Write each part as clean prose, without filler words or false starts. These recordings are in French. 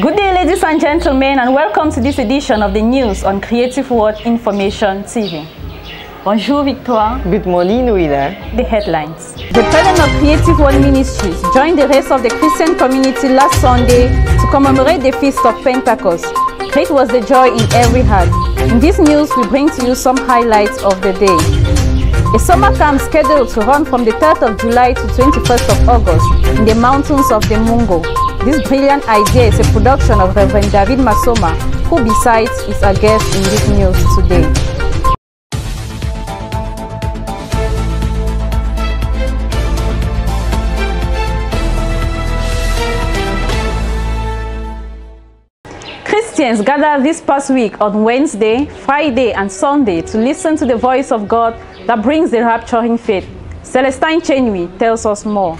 Good day, ladies and gentlemen, and welcome to this edition of the news on Creative World Information TV. Bonjour, Victoire. Good morning, Willa. The headlines. The president of Creative World Ministries joined the rest of the Christian community last Sunday to commemorate the Feast of Pentecost. Great was the joy in every heart. In this news, we bring to you some highlights of the day. A summer camp scheduled to run from the 3rd of July to 21st of August in the mountains of the Mungo. This brilliant idea is a production of Reverend David Masoma, who besides is our guest in this news today. Christians gathered this past week on Wednesday, Friday, and Sunday to listen to the voice of God that brings the rapturing faith. Celestine Chenui tells us more.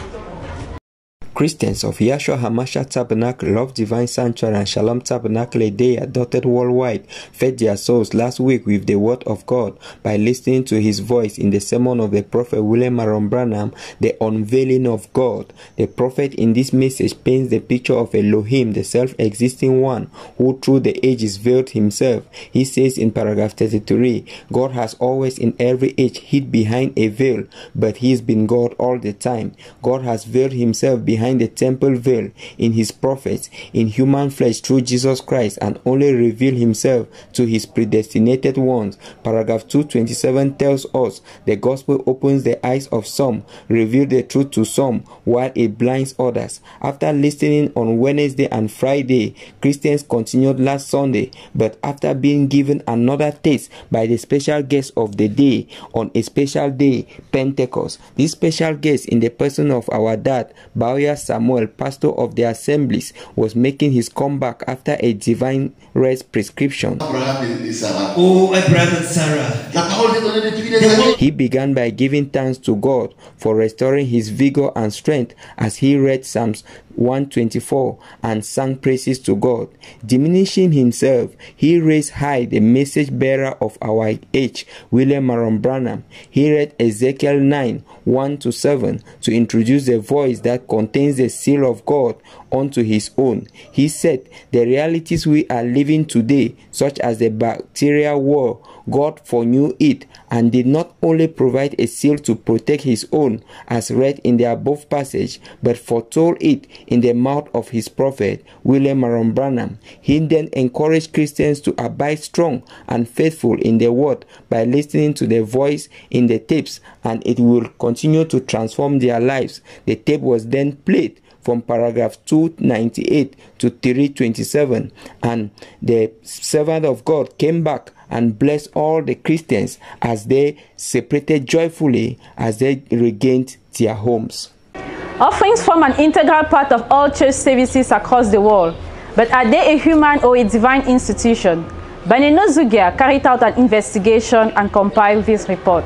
Christians of Yahshua HaMashiach Tabernacle, Love Divine Sanctuary, and Shalom Tabernacle, a day adopted worldwide, fed their souls last week with the Word of God by listening to His voice in the sermon of the prophet William Marion Branham, The Unveiling of God. The prophet in this message paints the picture of Elohim, the self-existing one, who through the ages veiled Himself. He says in paragraph 33, God has always in every age hid behind a veil, but He's been God all the time. God has veiled Himself behind the temple veil in His prophets in human flesh through Jesus Christ, and only reveal Himself to His predestinated ones. Paragraph 227 tells us the gospel opens the eyes of some, reveals the truth to some, while it blinds others. After listening on Wednesday and Friday, Christians continued last Sunday, but after being given another taste by the special guest of the day on a special day, Pentecost. This special guest in the person of our dad, Bowyer Samuel, pastor of the Assemblies, was making his comeback after a divine rest prescription. Oh, Abraham and Sarah. He began by giving thanks to God for restoring his vigor and strength as he read Psalms 124 and sang praises to God. Diminishing himself, he raised high the message bearer of our age, William Marion Branham. He read Ezekiel 9, 1-7 to introduce the voice that contains the seal of God unto his own. He said, the realities we are living today, such as the bacterial war, God foreknew it and did not only provide a seal to protect his own, as read in the above passage, but foretold it in the mouth of his prophet, William Marion Branham. He then encouraged Christians to abide strong and faithful in the word by listening to the voice in the tapes, and it will continue to transform their lives. The tape was then played from paragraph 298 to 327, and the servant of God came back and blessed all the Christians as they separated joyfully as they regained their homes. Offerings form an integral part of all church services across the world, but are they a human or a divine institution? Benino Zugia carried out an investigation and compiled this report.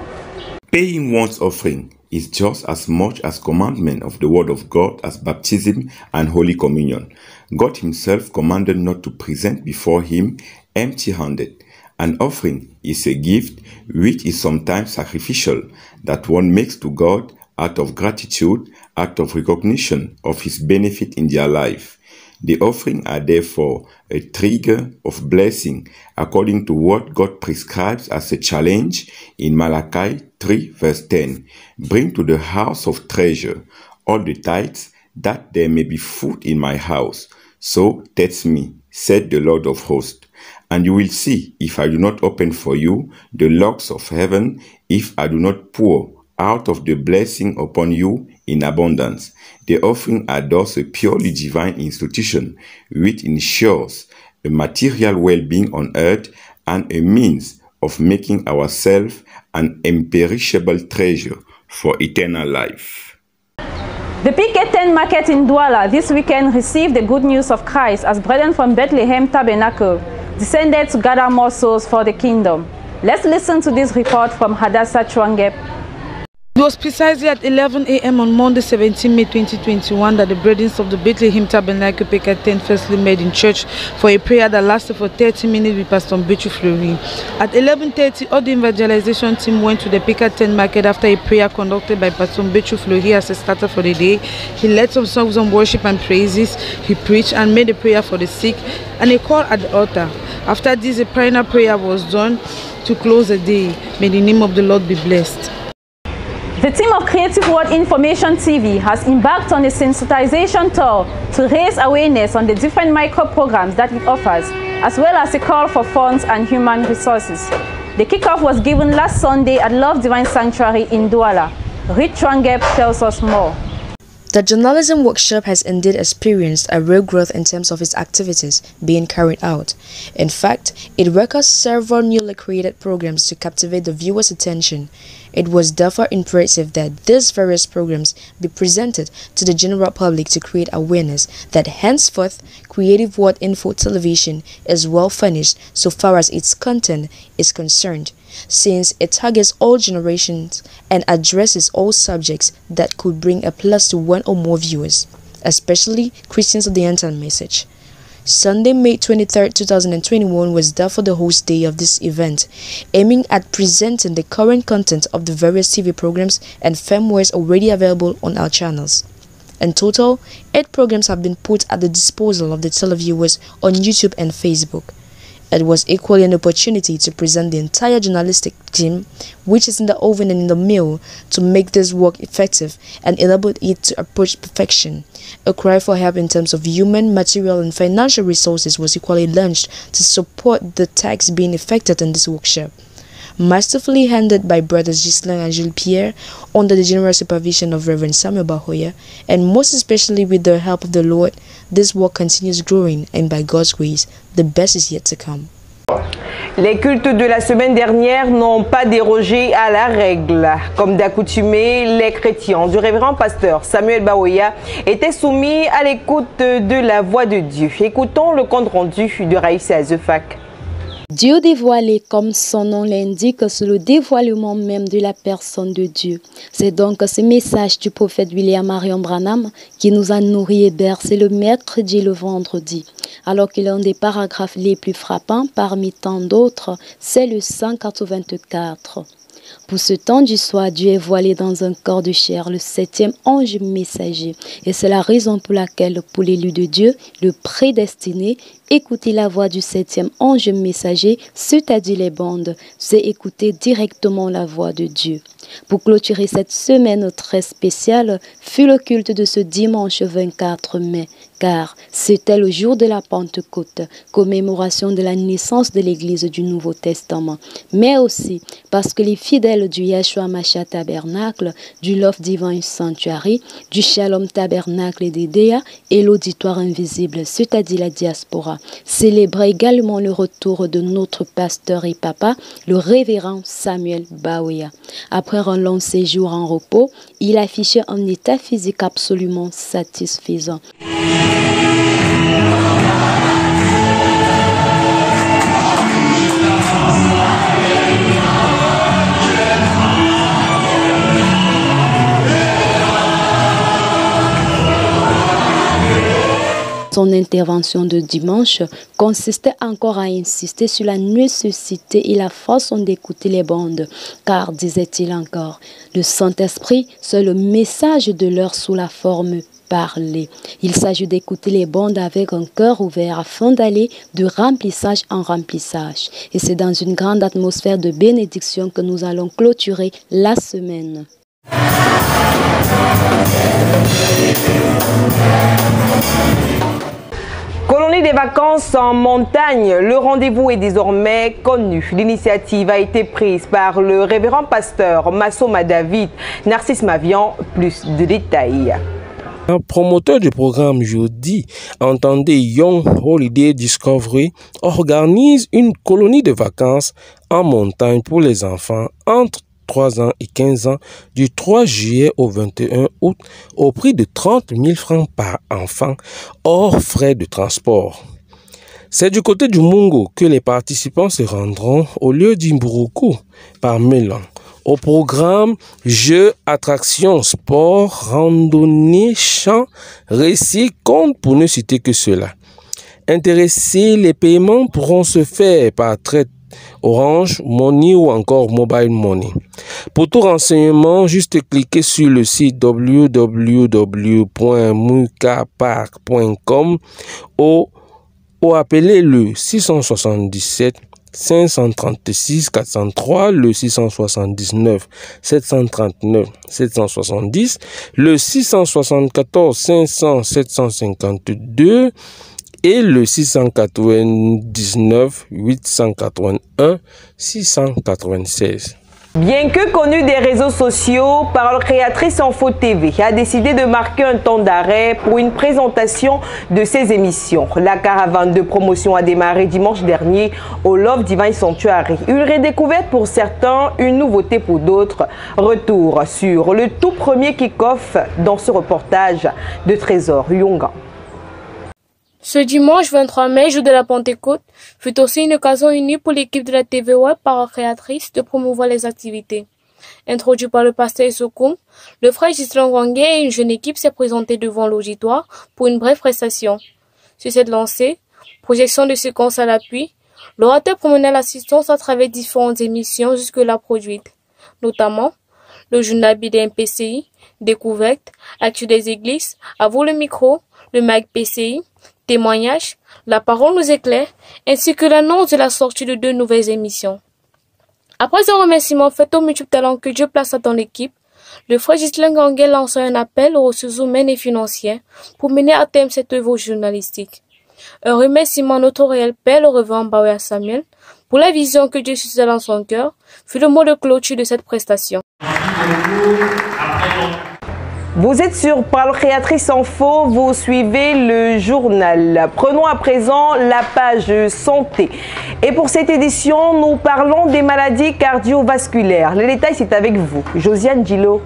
Paying one's offering is just as much as commandment of the Word of God as baptism and Holy Communion. God Himself commanded not to present before Him empty-handed. An offering is a gift which is sometimes sacrificial that one makes to God out of gratitude, out of recognition of His benefit in their life. The offering are therefore a trigger of blessing according to what God prescribes as a challenge in Malachi 3 verse 10. Bring to the house of treasure all the tithes, that there may be food in my house. So test me, said the Lord of hosts. And you will see, if I do not open for you the locks of heaven, if I do not pour out of the blessing upon you in abundance. The offering are thus a purely divine institution, which ensures a material well-being on earth and a means of making ourselves an imperishable treasure for eternal life. The Piquet market in Douala this weekend received the good news of Christ as brethren from Bethlehem Tabernacle descended to gather more souls for the kingdom. Let's listen to this report from Hadassah Chwangep. It was precisely at 11 a.m. on Monday, 17 May 2021 that the brethren of the Bethlehem Tabernacle PK10 firstly met in church for a prayer that lasted for 30 minutes with Pastor Mbechu Fleury. At 11:30, all the evangelization team went to the PK10 market after a prayer conducted by Pastor Mbechu Fleury as a starter for the day. He led some songs on worship and praises, he preached and made a prayer for the sick and a call at the altar. After this, a final prayer was done to close the day. May the name of the Lord be blessed. The team of Creative World Information TV has embarked on a sensitization tour to raise awareness on the different micro-programs that it offers, as well as a call for funds and human resources. The kickoff was given last Sunday at Love Divine Sanctuary in Douala. Rich Chwangep tells us more. The journalism workshop has indeed experienced a real growth in terms of its activities being carried out. In fact, it records several newly created programs to captivate the viewer's attention. It was therefore imperative that these various programs be presented to the general public to create awareness that henceforth Creative World Info Television is well furnished so far as its content is concerned, since it targets all generations and addresses all subjects that could bring a plus to one or more viewers, especially Christians of the End Time Message. Sunday, May 23, 2021 was therefore the host day of this event, aiming at presenting the current content of the various TV programs and firmwares already available on our channels. In total, 8 programs have been put at the disposal of the televiewers on YouTube and Facebook. It was equally an opportunity to present the entire journalistic team, which is in the oven and in the mill, to make this work effective and enable it to approach perfection. A cry for help in terms of human, material, and financial resources was equally launched to support the tasks being effected in this workshop. Masterfully handled by brothers Ghislain and Jules Pierre, under the general supervision of Reverend Samuel Bahoya, and most especially with the help of the Lord, this work continues growing, and by God's grace, the best is yet to come. Les cultes de la semaine dernière n'ont pas dérogé à la règle. Comme d'accoutumé, les chrétiens du révérend pasteur Samuel Bahoya étaient soumis à l'écoute de la voix de Dieu. Écoutons le compte rendu de Raïssa Azefak. Dieu dévoilé, comme son nom l'indique, c'est le dévoilement même de la personne de Dieu. C'est donc ce message du prophète William Marion Branham qui nous a nourris et bercés le mercredi et le vendredi. Alors que l'un des paragraphes les plus frappants parmi tant d'autres, c'est le 184. Pour ce temps du soir, Dieu est voilé dans un corps de chair, le 7e ange messager. Et c'est la raison pour laquelle, pour l'élu de Dieu, le prédestiné, écouter la voix du 7e ange messager, c'est-à-dire les bandes, c'est écouter directement la voix de Dieu. Pour clôturer cette semaine très spéciale, fut le culte de ce dimanche 24 mai, car c'était le jour de la Pentecôte, commémoration de la naissance de l'Église du Nouveau Testament, mais aussi parce que les fidèles du Yahshua Mashiach Tabernacle, du Love Divine Sanctuary, du Shalom Tabernacle et d'Edea et l'auditoire invisible, c'est-à-dire la diaspora, célébraient également le retour de notre pasteur et papa, le révérend Samuel Bahoya. Après un long séjour en repos, il affichait un état physique absolument satisfaisant. Son intervention de dimanche consistait encore à insister sur la nécessité et la façon d'écouter les bandes, car, disait-il encore, le Saint-Esprit, c'est le message de l'heure sous la forme parlée. Il s'agit d'écouter les bandes avec un cœur ouvert afin d'aller de remplissage en remplissage. Et c'est dans une grande atmosphère de bénédiction que nous allons clôturer la semaine. Colonie des vacances en montagne, le rendez-vous est désormais connu. L'initiative a été prise par le révérend pasteur Massoma David. Narcisse Mavian, plus de détails. Un promoteur du programme jeudi, entendez Young Holiday Discovery, organise une colonie de vacances en montagne pour les enfants entre 3 ans et 15 ans du 3 juillet au 21 août au prix de 30 000 francs par enfant hors frais de transport. C'est du côté du Mungo que les participants se rendront au lieu d'Imburuku par Mélan Au programme, jeux, attractions, sport, randonnée, chant, récits, contes pour ne citer que cela. Intéressés, les paiements pourront se faire par traite Orange Money ou encore Mobile Money. Pour tout renseignement, juste cliquez sur le site www.mukapark.com ou appelez le 677 536 403, le 679 739 770, le 674 500 752 et le 699 881 696. Bien que connue des réseaux sociaux, Parole Créatrice Info TV a décidé de marquer un temps d'arrêt pour une présentation de ses émissions. La caravane de promotion a démarré dimanche dernier au Love Divine Sanctuary. Une redécouverte pour certains, une nouveauté pour d'autres. Retour sur le tout premier kick-off dans ce reportage de Trésor Yonga. Ce dimanche 23 mai, jour de la Pentecôte, fut aussi une occasion unique pour l'équipe de la TV Web Parole Créatrice de promouvoir les activités. Introduit par le pasteur Isokoum, le frère Ghislain Ngongé et une jeune équipe s'est présenté devant l'auditoire pour une brève prestation. Sur cette lancée, projection de séquences à l'appui, l'orateur promenait l'assistance à travers différentes émissions jusque-là produites, notamment le journal BDM PCI, Découverte, Actu des Églises, À vous le micro, le MAG PCI, Témoignages, La parole nous éclaire, ainsi que l'annonce de la sortie de 2 nouvelles émissions. Après un remerciement fait aux multiples talents que Dieu plaça dans l'équipe, le frère Ghislain Ngongé lance un appel aux ressources humaines et financières pour mener à terme cette œuvre journalistique. Un remerciement à notre réel Père, le révérend Baouya Samuel, pour la vision que Dieu suscita dans son cœur, fut le mot de clôture de cette prestation. Vous êtes sur Parole Créatrice Info, vous suivez le journal. Prenons à présent la page santé. Et pour cette édition, nous parlons des maladies cardiovasculaires. Les détails, c'est avec vous, Josiane Dilo.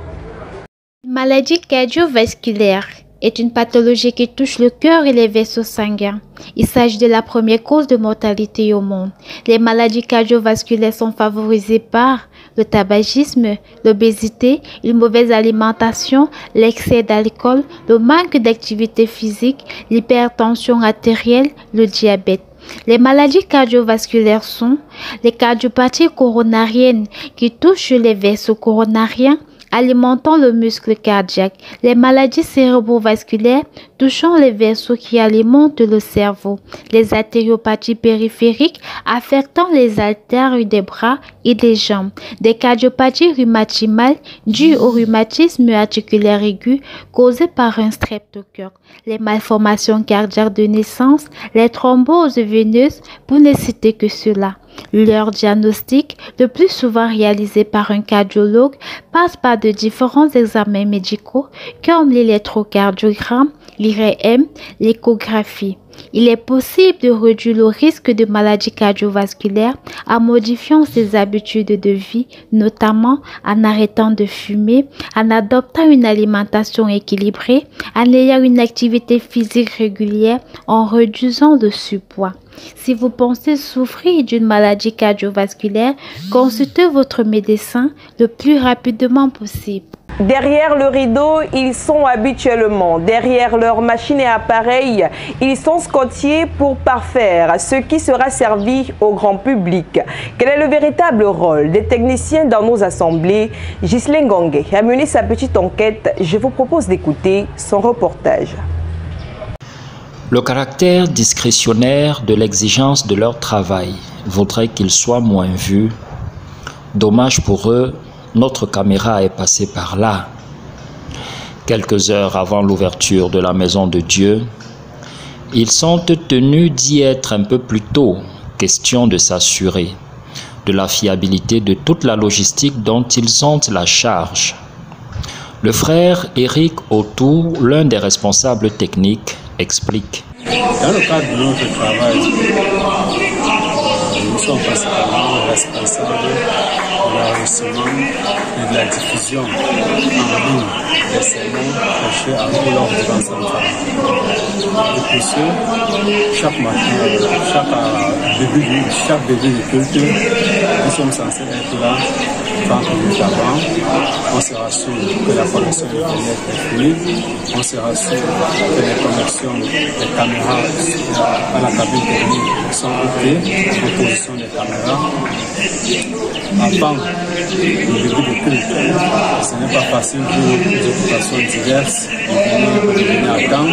Maladie cardiovasculaire est une pathologie qui touche le cœur et les vaisseaux sanguins. Il s'agit de la première cause de mortalité au monde. Les maladies cardiovasculaires sont favorisées par le tabagisme, l'obésité, une mauvaise alimentation, l'excès d'alcool, le manque d'activité physique, l'hypertension artérielle, le diabète. Les maladies cardiovasculaires sont les cardiopathies coronariennes qui touchent les vaisseaux coronariens, alimentant le muscle cardiaque, les maladies cérébrovasculaires touchant les vaisseaux qui alimentent le cerveau, les artériopathies périphériques affectant les artères des bras et des jambes, des cardiopathies rhumatimales dues au rhumatisme articulaire aigu causé par un streptocoque, les malformations cardiaques de naissance, les thromboses veineuses pour ne citer que cela. Leur diagnostic, le plus souvent réalisé par un cardiologue, passe par de différents examens médicaux comme l'électrocardiogramme, l'IRM, l'échographie. Il est possible de réduire le risque de maladies cardiovasculaires en modifiant ses habitudes de vie, notamment en arrêtant de fumer, en adoptant une alimentation équilibrée, en ayant une activité physique régulière, en réduisant le surpoids. Si vous pensez souffrir d'une maladie cardiovasculaire, consultez votre médecin le plus rapidement possible. Derrière le rideau, ils sont habituellement. Derrière leurs machines et appareils, ils sont scottiers pour parfaire ce qui sera servi au grand public. Quel est le véritable rôle des techniciens dans nos assemblées? Ghislain Ngongé a mené sa petite enquête. Je vous propose d'écouter son reportage. Le caractère discrétionnaire de l'exigence de leur travail voudrait qu'ils soient moins vus. Dommage pour eux, notre caméra est passée par là. Quelques heures avant l'ouverture de la maison de Dieu, ils sont tenus d'y être un peu plus tôt, question de s'assurer de la fiabilité de toute la logistique dont ils ont la charge. Le frère Eric Autou, l'un des responsables techniques, explique. Dans le cadre de notre travail, nous sommes principalement responsables de la l'enregistrement et de la diffusion en ligne des sermons prêchés à tout lors du Vincent. Et pour ce, chaque matin, chaque début du culte, nous sommes censés être là 30 minutes avant. On se rassure que la connexion Internet est fluide. On se rassure que les connexions des caméras à la cabine technique sont OK en position des caméras. Avant le début du culte, ce n'est pas facile pour les occupations diverses de venir à temps.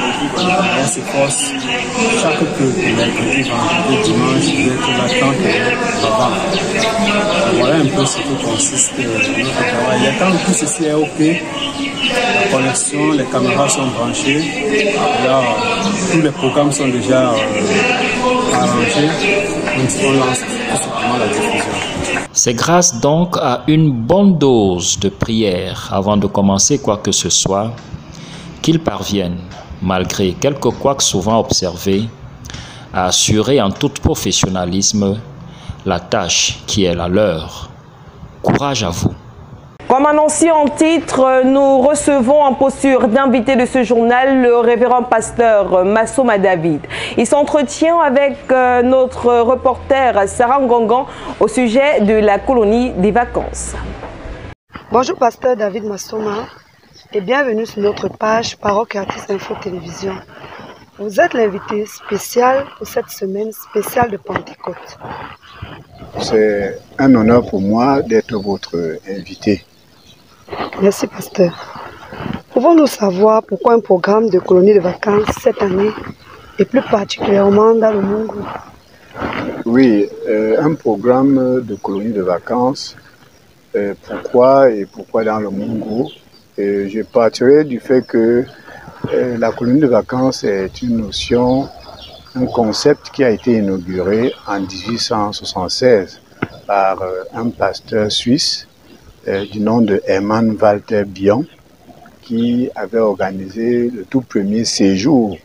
On s'efforce chaque culte, mercredi, vendredi, dimanche, d'être là 30 minutes avant. Voilà un peu ce que consiste notre travail. Et quand tout ceci est OK, la connexion, les caméras sont branchées, là, tous les programmes sont déjà arrangés, on lance tout simplement la diffusion. C'est grâce donc à une bonne dose de prière avant de commencer quoi que ce soit qu'ils parviennent, malgré quelques couacs souvent observés, à assurer en tout professionnalisme la tâche qui est la leur. Courage à vous. Comme annoncé en titre, nous recevons en posture d'invité de ce journal le révérend pasteur Masoma David. Il s'entretient avec notre reporter Sarah Ngongan au sujet de la colonie des vacances. Bonjour pasteur David Masoma et bienvenue sur notre page Paroque Artiste Info Télévision. Vous êtes l'invité spécial pour cette semaine spéciale de Pentecôte. C'est un honneur pour moi d'être votre invité. Merci, pasteur. Pouvons-nous savoir pourquoi un programme de colonie de vacances cette année et plus particulièrement dans le Mungu? Oui, un programme de colonie de vacances. Pourquoi dans le Mungu? Je partirai du fait que la colonie de vacances est une notion, un concept qui a été inauguré en 1876 par un pasteur suisse du nom de Hermann Walter Bion, qui avait organisé le tout premier séjour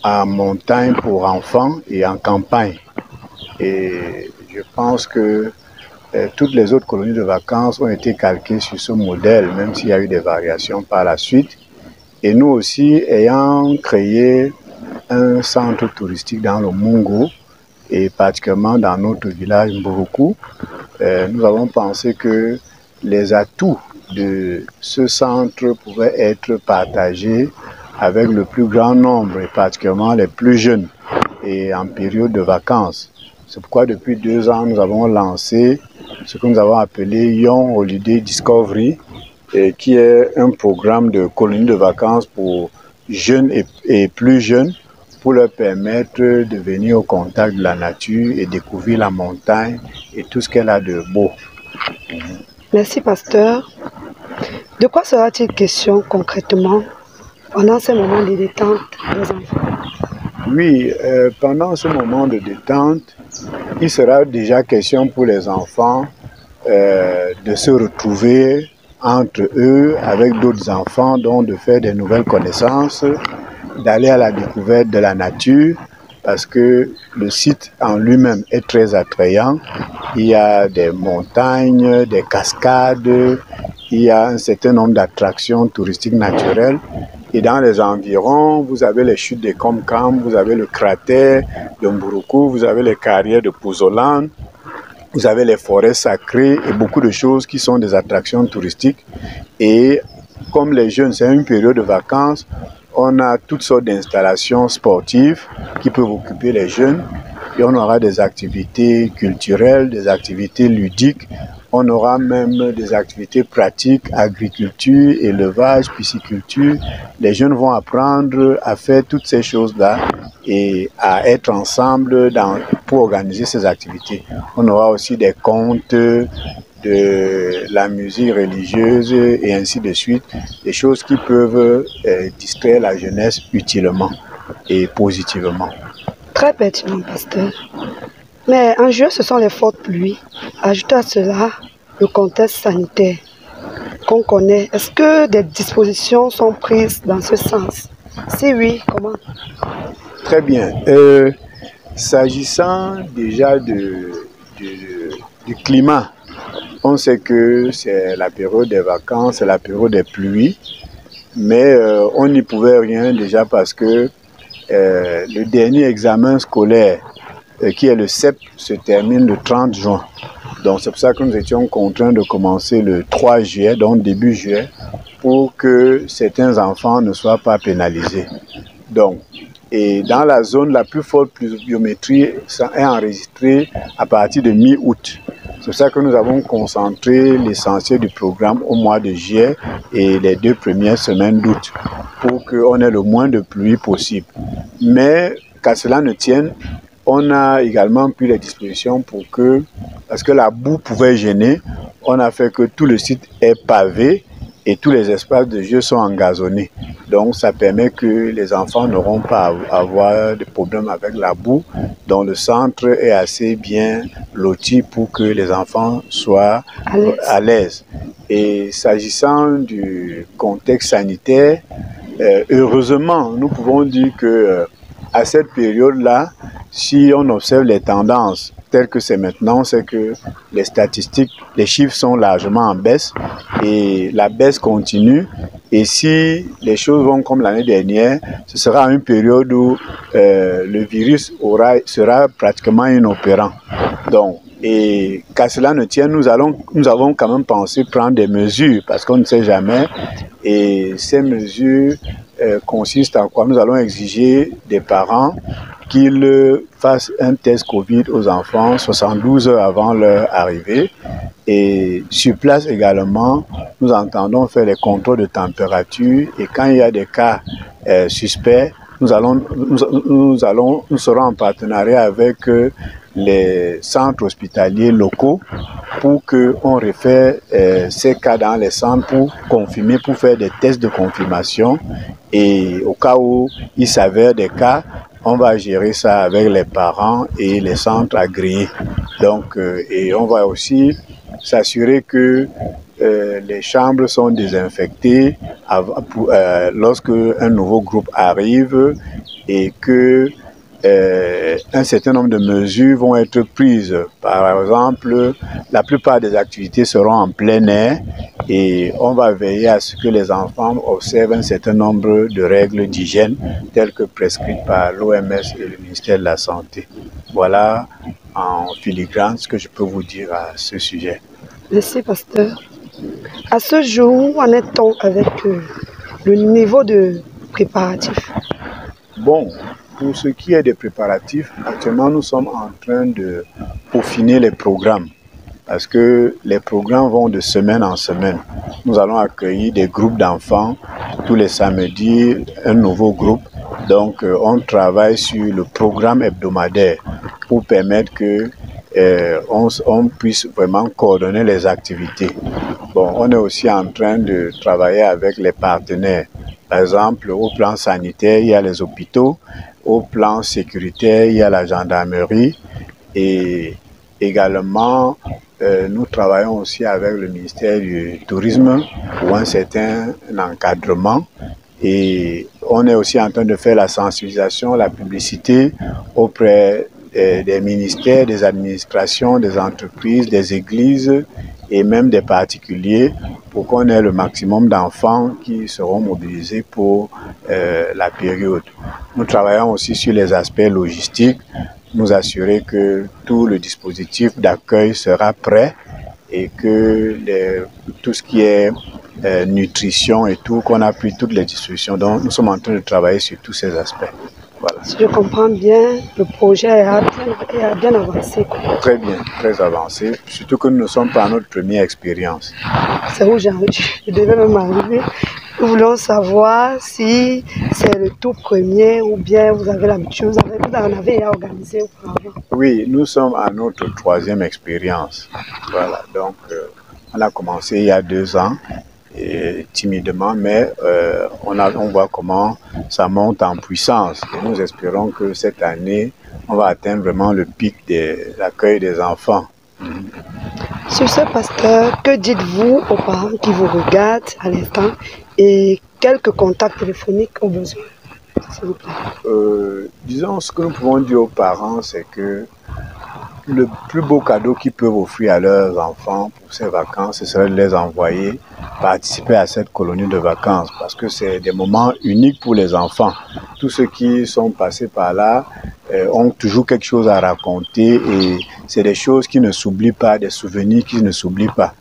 en montagne pour enfants et en campagne. Et je pense que toutes les autres colonies de vacances ont été calquées sur ce modèle, même s'il y a eu des variations par la suite. Et nous aussi, ayant créé un centre touristique dans le Mungu, et particulièrement dans notre village Mburuku, nous avons pensé que les atouts de ce centre pouvaient être partagés avec le plus grand nombre, et particulièrement les plus jeunes, et en période de vacances. C'est pourquoi depuis 2 ans, nous avons lancé ce que nous avons appelé Young Holiday Discovery, qui est un programme de colonie de vacances pour jeunes et plus jeunes, pour leur permettre de venir au contact de la nature et découvrir la montagne et tout ce qu'elle a de beau. Merci, pasteur. De quoi sera-t-il question concrètement pendant ces moments de détente des enfants? Oui, pendant ce moment de détente, il sera déjà question pour les enfants de se retrouver entre eux, avec d'autres enfants, donc de faire des nouvelles connaissances, d'aller à la découverte de la nature, parce que le site en lui-même est très attrayant. Il y a des montagnes, des cascades, il y a un certain nombre d'attractions touristiques naturelles. Et dans les environs, vous avez les chutes de Komkam, vous avez le cratère de Mburuku, vous avez les carrières de Pouzolan, vous avez les forêts sacrées et beaucoup de choses qui sont des attractions touristiques. Et comme les jeunes, c'est une période de vacances, on a toutes sortes d'installations sportives qui peuvent occuper les jeunes. Et on aura des activités culturelles, des activités ludiques. On aura même des activités pratiques, agriculture, élevage, pisciculture. Les jeunes vont apprendre à faire toutes ces choses-là et à être ensemble pour organiser ces activités. On aura aussi des contes, de la musique religieuse et ainsi de suite. Des choses qui peuvent distraire la jeunesse utilement et positivement. Très pertinent, pasteur. Mais en juin, ce sont les fortes pluies. Ajoutez à cela le contexte sanitaire qu'on connaît. Est-ce que des dispositions sont prises dans ce sens? Si oui, comment? Très bien. S'agissant déjà du climat, On sait que c'est la période des vacances, c'est la période des pluies, mais on n'y pouvait rien déjà parce que le dernier examen scolaire, qui est le CEP, se termine le 30 juin. Donc c'est pour ça que nous étions contraints de commencer le 3 juillet, donc début juillet, pour que certains enfants ne soient pas pénalisés. Donc, et dans la zone, la plus forte pluviométrie est enregistrée à partir de mi-août. C'est pour ça que nous avons concentré l'essentiel du programme au mois de juillet et les 2 premières semaines d'août pour qu'on ait le moins de pluie possible. Mais qu'à cela ne tienne, on a également pris les dispositions pour que, parce que la boue pouvait gêner, on a fait que tout le site est pavé et tous les espaces de jeu sont engazonnés. Donc ça permet que les enfants n'auront pas à avoir de problème avec la boue, dont le centre est assez bien loti pour que les enfants soient à l'aise. Et s'agissant du contexte sanitaire, heureusement, nous pouvons dire que à cette période-là, si on observe les tendances telles que c'est maintenant, c'est que les statistiques, les chiffres sont largement en baisse et la baisse continue. Et si les choses vont comme l'année dernière, ce sera une période où le virus sera pratiquement inopérant. Donc, et qu'à cela ne tienne, nous avons quand même pensé prendre des mesures parce qu'on ne sait jamais. Et ces mesures consistent en quoi? Nous allons exiger des parents qu'ils fassent un test Covid aux enfants 72 heures avant leur arrivée. Et sur place également, nous entendons faire les contrôles de température. Et quand il y a des cas suspects, nous serons en partenariat avec les centres hospitaliers locaux pour qu'on réfère ces cas dans les centres pour confirmer, pour faire des tests de confirmation. Et au cas où il s'avère des cas, on va gérer ça avec les parents et les centres agréés. Donc, et on va aussi s'assurer que les chambres sont désinfectées lorsque un nouveau groupe arrive et que un certain nombre de mesures vont être prises. Par exemple, la plupart des activités seront en plein air et on va veiller à ce que les enfants observent un certain nombre de règles d'hygiène telles que prescrites par l'OMS et le ministère de la Santé. Voilà en filigrane ce que je peux vous dire à ce sujet. Merci, pasteur. À ce jour, où en est-on avec le niveau de préparatifs? Bon, pour ce qui est des préparatifs, actuellement nous sommes en train de peaufiner les programmes parce que les programmes vont de semaine en semaine. Nous allons accueillir des groupes d'enfants tous les samedis, un nouveau groupe. Donc on travaille sur le programme hebdomadaire pour permettre que on puisse vraiment coordonner les activités. Bon, on est aussi en train de travailler avec les partenaires. Par exemple, au plan sanitaire, il y a les hôpitaux. Au plan sécuritaire, il y a la gendarmerie. Et également, nous travaillons aussi avec le ministère du Tourisme pour un certain encadrement. Et on est aussi en train de faire la sensibilisation, la publicité auprès des ministères, des administrations, des entreprises, des églises et même des particuliers pour qu'on ait le maximum d'enfants qui seront mobilisés pour la période. Nous travaillons aussi sur les aspects logistiques, nous assurer que tout le dispositif d'accueil sera prêt et que tout ce qui est nutrition et tout, qu'on a pris toutes les dispositions. Donc nous sommes en train de travailler sur tous ces aspects. Voilà. Si je comprends bien, le projet a bien avancé. Très bien, très avancé. Surtout que nous ne sommes pas à notre première expérience. C'est où je devais même arriver. Nous voulons savoir si c'est le tout premier ou bien vous avez l'habitude, vous en avez organisé auparavant. Oui, nous sommes à notre 3e expérience. Voilà, donc on a commencé il y a 2 ans. Et timidement, mais on voit comment ça monte en puissance. Et nous espérons que cette année, on va atteindre vraiment le pic de l'accueil des enfants. Sur ce, pasteur, que dites-vous aux parents qui vous regardent à l'instant et quelques contacts téléphoniques au besoin, s'il vous plaît? Disons, ce que nous pouvons dire aux parents, c'est que le plus beau cadeau qu'ils peuvent offrir à leurs enfants pour ces vacances, ce serait de les envoyer participer à cette colonie de vacances parce que c'est des moments uniques pour les enfants. Tous ceux qui sont passés par là ont toujours quelque chose à raconter et c'est des choses qui ne s'oublient pas, des souvenirs qui ne s'oublient pas.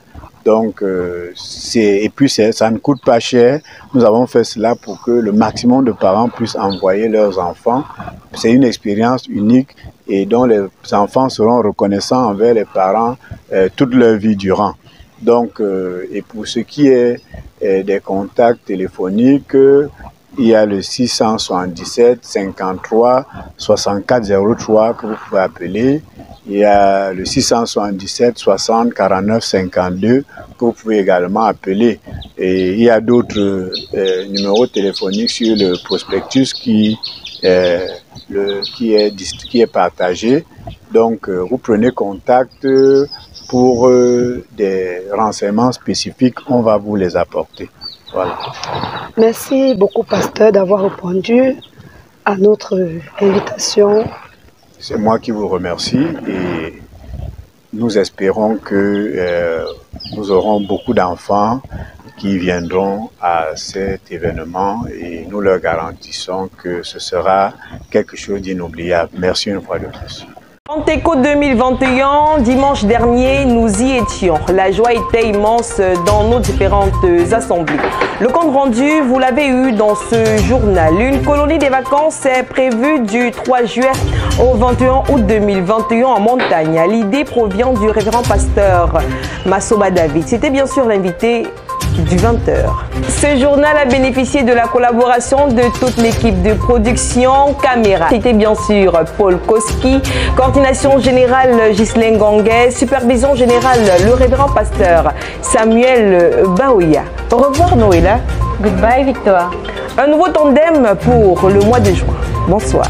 Donc, et puis ça ne coûte pas cher. Nous avons fait cela pour que le maximum de parents puissent envoyer leurs enfants. C'est une expérience unique et dont les enfants seront reconnaissants envers les parents toute leur vie durant. Donc, et pour ce qui est des contacts téléphoniques, il y a le 677 53 64 03 que vous pouvez appeler. Il y a le 677 60 49 52 que vous pouvez également appeler. Et il y a d'autres numéros téléphoniques sur le prospectus qui est partagé. Donc, vous prenez contact pour des renseignements spécifiques, on va vous les apporter. Voilà. Merci beaucoup, pasteur, d'avoir répondu à notre invitation. C'est moi qui vous remercie et nous espérons que nous aurons beaucoup d'enfants qui viendront à cet événement et nous leur garantissons que ce sera quelque chose d'inoubliable. Merci une fois de plus. Pentecôte 2021, dimanche dernier, nous y étions. La joie était immense dans nos différentes assemblées. Le compte rendu, vous l'avez eu dans ce journal. Une colonie des vacances est prévue du 3 juillet au 21 août 2021 en montagne. L'idée provient du révérend pasteur Massoba David. C'était bien sûr l'invité du 20h. Ce journal a bénéficié de la collaboration de toute l'équipe de production caméra. C'était bien sûr Paul Koski, coordination générale Ghislaine Ganguet, supervision générale le révérend pasteur Samuel Baoya. Au revoir Noëlla. Goodbye Victoire. Un nouveau tandem pour le mois de juin. Bonsoir.